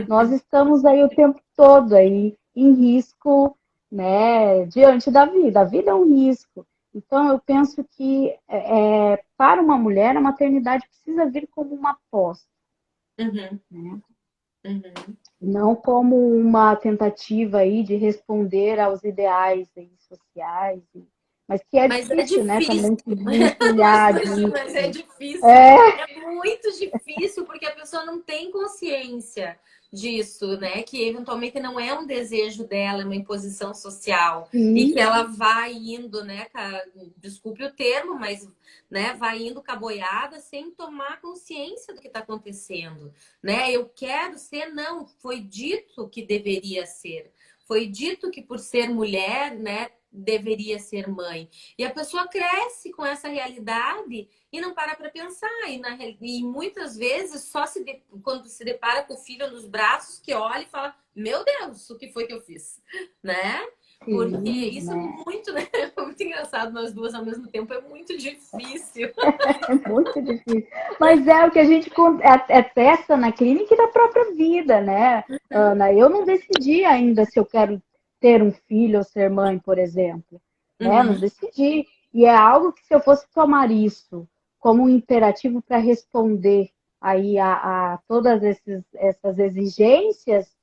nós estamos aí o tempo todo aí em risco, né, diante da vida. A vida é um risco. Então, eu penso que para uma mulher, a maternidade precisa vir como uma aposta, uhum, né? uhum. Não como uma tentativa aí de responder aos ideais aí sociais, mas que é Mas é difícil, né, difícil. também se desvencilhar Mas é disso. difícil. É, É muito difícil porque a pessoa não tem consciência disso, né? Que eventualmente não é um desejo dela, é uma imposição social. E que sim, ela vai indo, né? Desculpe o termo, mas né, vai indo caboiada sem tomar consciência do que está acontecendo. Né? Eu quero ser, não, foi dito que deveria ser. Foi dito que por ser mulher, né, deveria ser mãe. E a pessoa cresce com essa realidade e não para pensar. E muitas vezes só quando se depara com o filho nos braços que olha e fala: Meu Deus, o que foi que eu fiz? Né? Porque sim, isso é né? muito, né? É muito engraçado, nós duas ao mesmo tempo, é muito difícil. É muito difícil. Mas é o que a gente testa na clínica e na própria vida, né, Ana? Eu não decidi ainda se eu quero ter um filho ou ser mãe, por exemplo. Né? Eu não Uhum, decidi. E é algo que se eu fosse tomar isso como um imperativo para responder aí a todas essas exigências,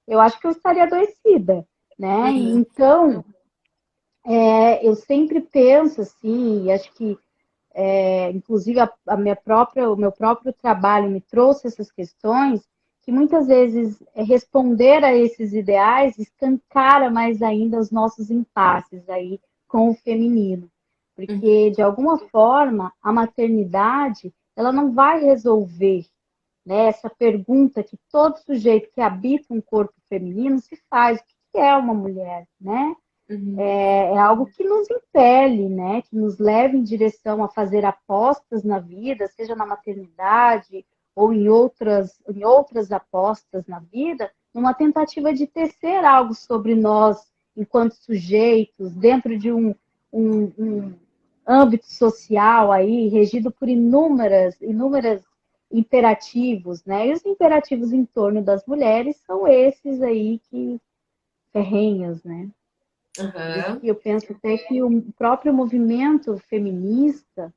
eu acho que eu estaria adoecida, né? E uhum, então, eu sempre penso assim, e acho que inclusive o meu próprio trabalho me trouxe essas questões, que muitas vezes responder a esses ideais escancara mais ainda os nossos impasses aí com o feminino. Porque, de alguma forma, a maternidade, ela não vai resolver, né, essa pergunta que todo sujeito que habita um corpo feminino se faz: o que é uma mulher, né? Uhum. É algo que nos impele, né? Que nos leva em direção a fazer apostas na vida, seja na maternidade ou em outras apostas na vida, numa tentativa de tecer algo sobre nós enquanto sujeitos, dentro de um âmbito social aí, regido por inúmeras imperativos, né? E os imperativos em torno das mulheres são esses aí que ferrenhos, né? Por isso Uhum. que eu penso até que o próprio movimento feminista,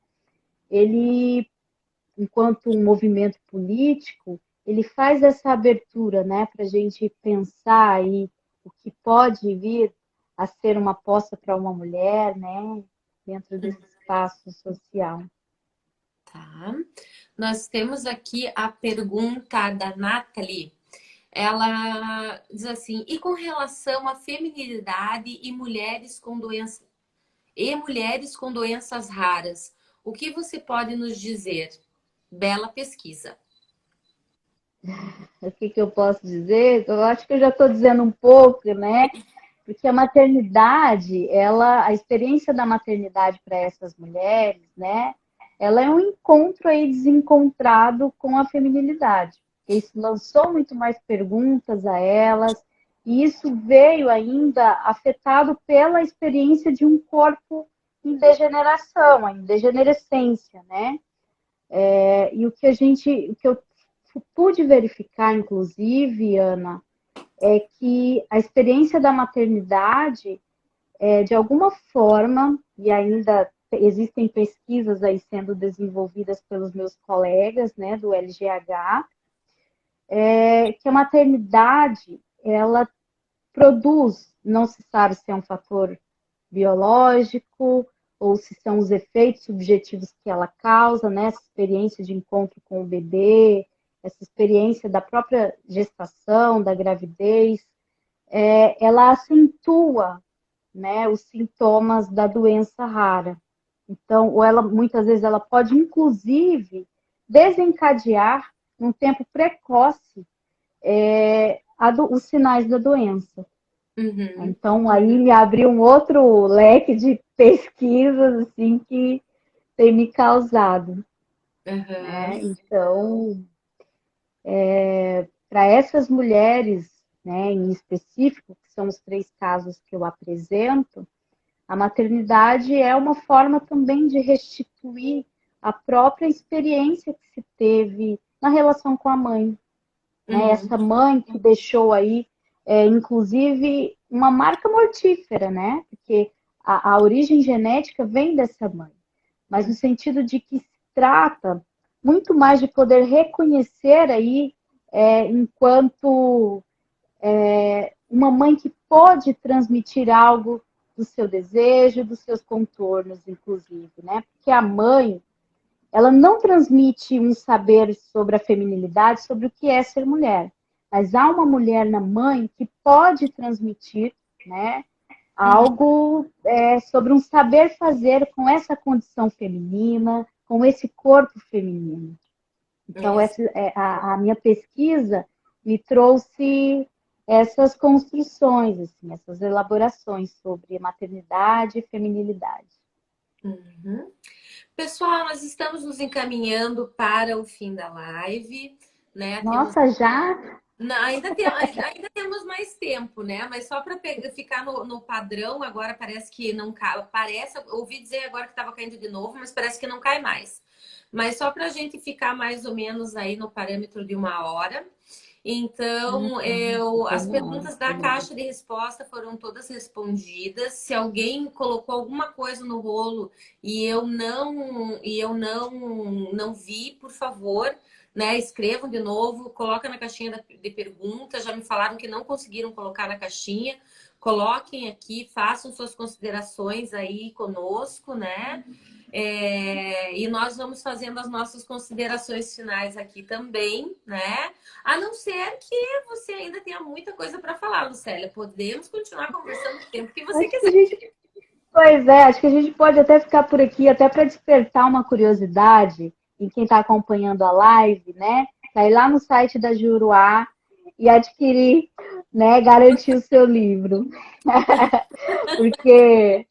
ele, enquanto um movimento político, ele faz essa abertura, né, para a gente pensar aí o que pode vir a ser uma aposta para uma mulher, né, dentro desse espaço social. Tá. Nós temos aqui a pergunta da Nathalie. Ela diz assim: e com relação à feminilidade mulheres com doenças raras, o que você pode nos dizer? Bela pesquisa. O que eu posso dizer? Eu acho que eu já estou dizendo um pouco, né? Porque a maternidade, a experiência da maternidade para essas mulheres, né? Ela é um encontro aí desencontrado com a feminilidade. Isso lançou muito mais perguntas a elas, e isso veio ainda afetado pela experiência de um corpo em degeneração, em degenerescência, né? E o que eu pude verificar, inclusive, Ana, é que a experiência da maternidade, de alguma forma, e ainda existem pesquisas aí sendo desenvolvidas pelos meus colegas, né, do LGH, que a maternidade, ela produz, não se sabe se é um fator biológico ou se são os efeitos subjetivos que ela causa, né? Essa experiência de encontro com o bebê, essa experiência da própria gestação, da gravidez, ela acentua, né, os sintomas da doença rara. Então, ou ela muitas vezes ela pode inclusive desencadear num tempo precoce os sinais da doença. Uhum. Então, aí me abriu um outro leque de pesquisas assim que tem me causado, né? Uhum. Então, para essas mulheres, né, em específico, que são os 3 casos que eu apresento, a maternidade é uma forma também de restituir a própria experiência que se teve na relação com a mãe, né? Uhum. Essa mãe que deixou aí, inclusive, uma marca mortífera, né? Porque a origem genética vem dessa mãe, mas no sentido de que se trata muito mais de poder reconhecer aí, enquanto uma mãe que pode transmitir algo do seu desejo, dos seus contornos, inclusive, né? Porque a mãe, ela não transmite um saber sobre a feminilidade, sobre o que é ser mulher. Mas há uma mulher na mãe que pode transmitir, né, algo sobre um saber fazer com essa condição feminina, com esse corpo feminino. Então, Isso. a minha pesquisa me trouxe essas construções, assim, essas elaborações sobre maternidade e feminilidade. Uhum. Pessoal, nós estamos nos encaminhando para o fim da live, né? Temos Nossa, já? não, ainda temos mais tempo, né? Mas só para ficar no padrão, agora parece que não cai. Parece, ouvi dizer agora que estava caindo de novo, mas parece que não cai mais. Mas só para a gente ficar mais ou menos aí no parâmetro de 1 hora. Então, as Vamos lá. perguntas da caixa de resposta foram todas respondidas. Se alguém colocou alguma coisa no rolo e eu não vi, por favor, né, escrevam de novo, coloca na caixinha de perguntas. Já me falaram que não conseguiram colocar na caixinha. Coloquem aqui, façam suas considerações aí conosco, né? E nós vamos fazendo as nossas considerações finais aqui também, né? A não ser que você ainda tenha muita coisa para falar, Lucélia. Podemos continuar conversando o tempo que você Acho que quiser. Pois é, acho que a gente pode até ficar por aqui, até para despertar uma curiosidade em quem está acompanhando a live, né? Tá ir lá no site da Juruá e adquirir, né? Garantir o seu livro. Porque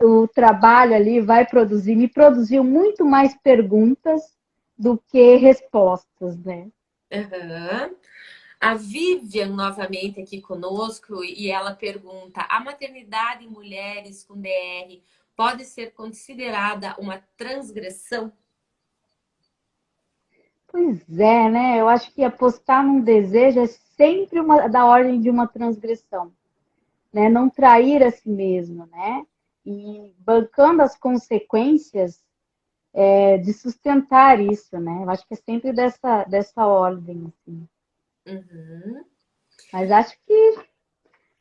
o trabalho ali vai produzir, me produziu muito mais perguntas do que respostas, né? Aham. A Vivian novamente aqui conosco e ela pergunta: a maternidade em mulheres com DR pode ser considerada uma transgressão? Pois é, né? Eu acho que apostar num desejo é sempre da ordem de uma transgressão, né? Não trair a si mesmo, né? E bancando as consequências de sustentar isso, né? Eu acho que é sempre dessa ordem, assim. Uhum. Mas acho que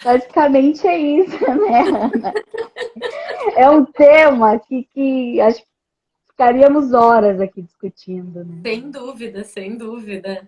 basicamente é isso, né, Ana? É um tema que acho que ficaríamos horas aqui discutindo, né? Sem dúvida, sem dúvida.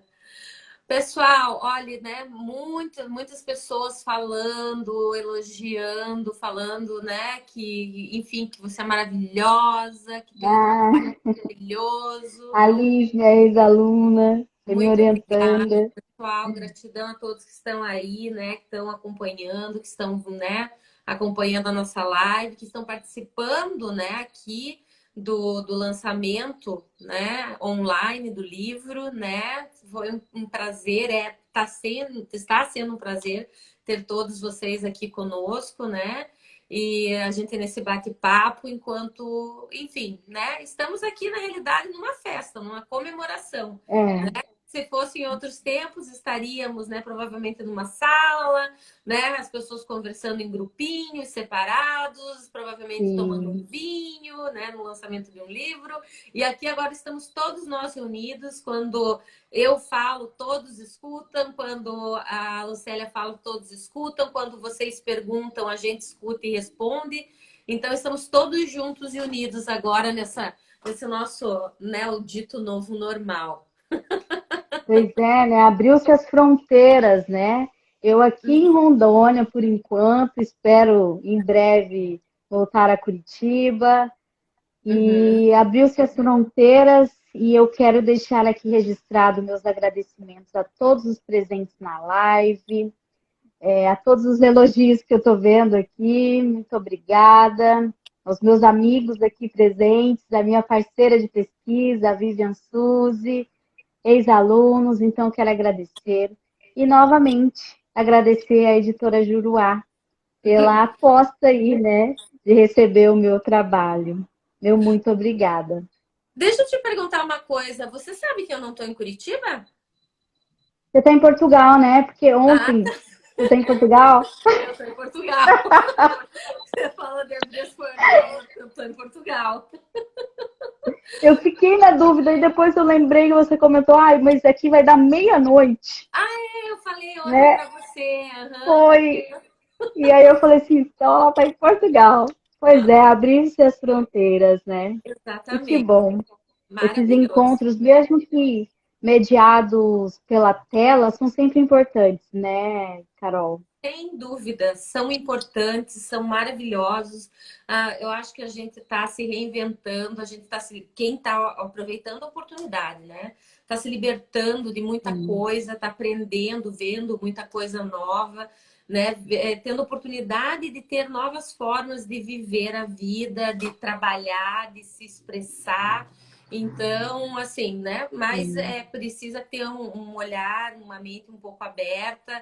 Pessoal, olha, né? Muitas pessoas falando, elogiando, falando, né? Que, enfim, que você é maravilhosa, que tem um trabalho Ah, maravilhoso. a Liz, minha ex-aluna, foi me Muito obrigada, orientando. pessoal. Gratidão a todos que estão aí, né? Que estão acompanhando, que estão, né? Acompanhando a nossa live, que estão participando, né? Aqui do lançamento, né? Online do livro, né? Foi um prazer, está sendo um prazer ter todos vocês aqui conosco, né? E a gente nesse bate-papo, enquanto, enfim, né? Estamos aqui, na realidade, numa festa, numa comemoração. É, Se fosse em outros tempos, estaríamos, né, provavelmente numa sala, né, as pessoas conversando em grupinhos, separados, provavelmente tomando um sim. vinho, né, no lançamento de um livro. E aqui agora estamos todos nós reunidos. Quando eu falo, todos escutam. Quando a Lucélia fala, todos escutam. Quando vocês perguntam, a gente escuta e responde. Então, estamos todos juntos e unidos agora nesse nosso, né, o dito novo normal. Pois é, né? Abriu-se as fronteiras, né? Eu aqui em Rondônia, por enquanto, espero em breve voltar a Curitiba. Uhum. E abriu-se as fronteiras e eu quero deixar aqui registrado meus agradecimentos a todos os presentes na live, a todos os elogios que eu estou vendo aqui. Muito obrigada. Aos meus amigos aqui presentes, a minha parceira de pesquisa, a Vivian Suzy, ex-alunos, então quero agradecer. E novamente agradecer à editora Juruá pela aposta aí, né, de receber o meu trabalho. Meu muito obrigada. Deixa eu te perguntar uma coisa. Você sabe que eu não estou em Curitiba? Você está em Portugal, né? Porque Ah, ontem você está em Portugal. eu estou em Portugal. Você fala de abrir as fronteiras, eu estou em Portugal. Eu fiquei na dúvida e depois eu lembrei que você comentou, ai, mas aqui vai dar meia-noite, Eu falei ontem né? para você. Aham. Foi. E aí eu falei assim, então ela está em Portugal. Pois é, abriram-se as fronteiras, né? E que Exatamente. bom. Esses Maravilhoso. encontros, mesmo que mediados pela tela, são sempre importantes, né, Carol? Sem dúvida, são importantes, são maravilhosos. Eu acho que a gente está se reinventando, a gente está quem está aproveitando a oportunidade, né? Está se libertando de muita Sim. coisa, está aprendendo, vendo muita coisa nova, né? Tendo oportunidade de ter novas formas de viver a vida, de trabalhar, de se expressar. Então, assim, né? Mas Sim. precisa ter um olhar, uma mente um pouco aberta,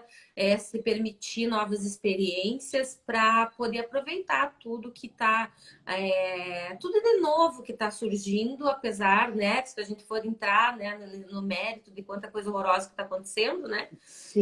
se permitir novas experiências para poder aproveitar tudo que está, tudo de novo que está surgindo, apesar, né, se a gente for entrar, né, no mérito de quanta coisa horrorosa que está acontecendo, né?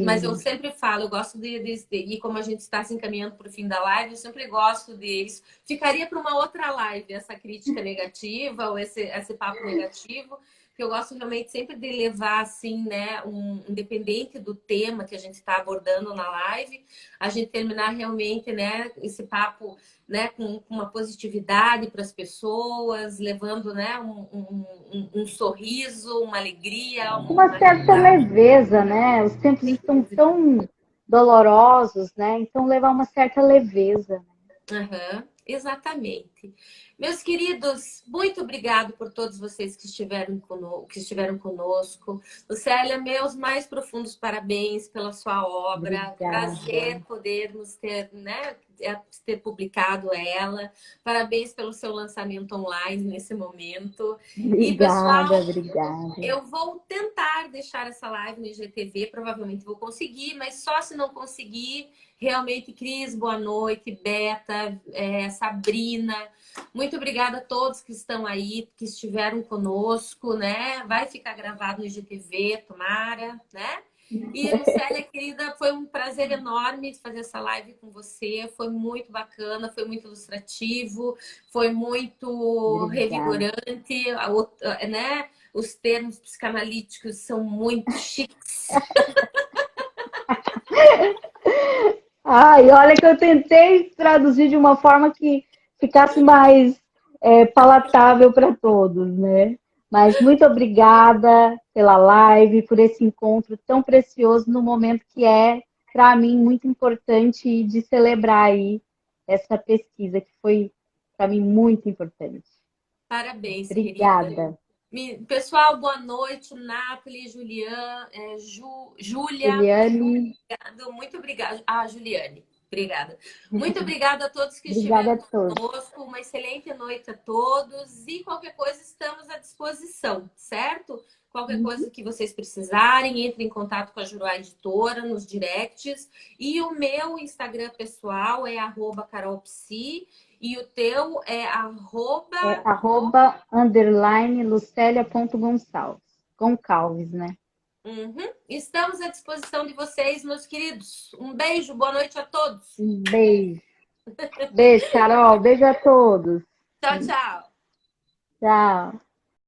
Mas eu Sim. sempre falo, eu gosto e como a gente está se encaminhando para o fim da live, eu sempre gosto deles. Ficaria para uma outra live essa crítica negativa ou esse papo negativo, que eu gosto realmente sempre de levar assim, né, independente do tema que a gente está abordando na live, a gente terminar realmente, né, esse papo, né, com uma positividade para as pessoas, levando, né, um sorriso, uma alegria, Uma uma certa risada, leveza, né? Os tempos sem estão dúvida. tão dolorosos, né? Então levar uma certa leveza. Aham, exatamente. Meus queridos, muito obrigado por todos vocês que estiveram conosco. Lucélia, meus mais profundos parabéns pela sua obra. Obrigada. Prazer podermos ter, né, ter publicado ela. Parabéns pelo seu lançamento online nesse momento. E, Obrigada, pessoal, obrigada. eu vou tentar deixar essa live no IGTV, provavelmente vou conseguir, mas só se não conseguir. Realmente, Cris, boa noite, Beta, Sabrina, muito obrigada a todos que estão aí, que estiveram conosco, né? Vai ficar gravado no IGTV, tomara, né? E, Lucélia, querida, foi um prazer enorme fazer essa live com você. Foi muito bacana, foi muito ilustrativo, foi muito Obrigada. revigorante, né? Os termos psicanalíticos são muito chiques. E olha que eu tentei traduzir de uma forma que ficasse mais palatável para todos, né? Mas muito obrigada pela live, por esse encontro tão precioso no momento que é, para mim, muito importante de celebrar aí essa pesquisa, que foi, para mim, muito importante. Parabéns, querida. Obrigada. Pessoal, boa noite. Nathalie, Júlia, Juliane, muito obrigada. Juliane, obrigada. Muito obrigada a todos que obrigada estiveram a todos. conosco. Uma excelente noite a todos. E qualquer coisa, estamos à disposição, certo? Qualquer coisa que vocês precisarem, entre em contato com a Juruá Editora nos directs. E o meu Instagram pessoal é @carolpsi. E o teu é @_Lucélia.gonçalves. Goncalves, né? Uhum. Estamos à disposição de vocês, meus queridos. Um beijo, boa noite a todos. Um beijo. Beijo, Carol. Beijo a todos. Tchau, tchau. Tchau.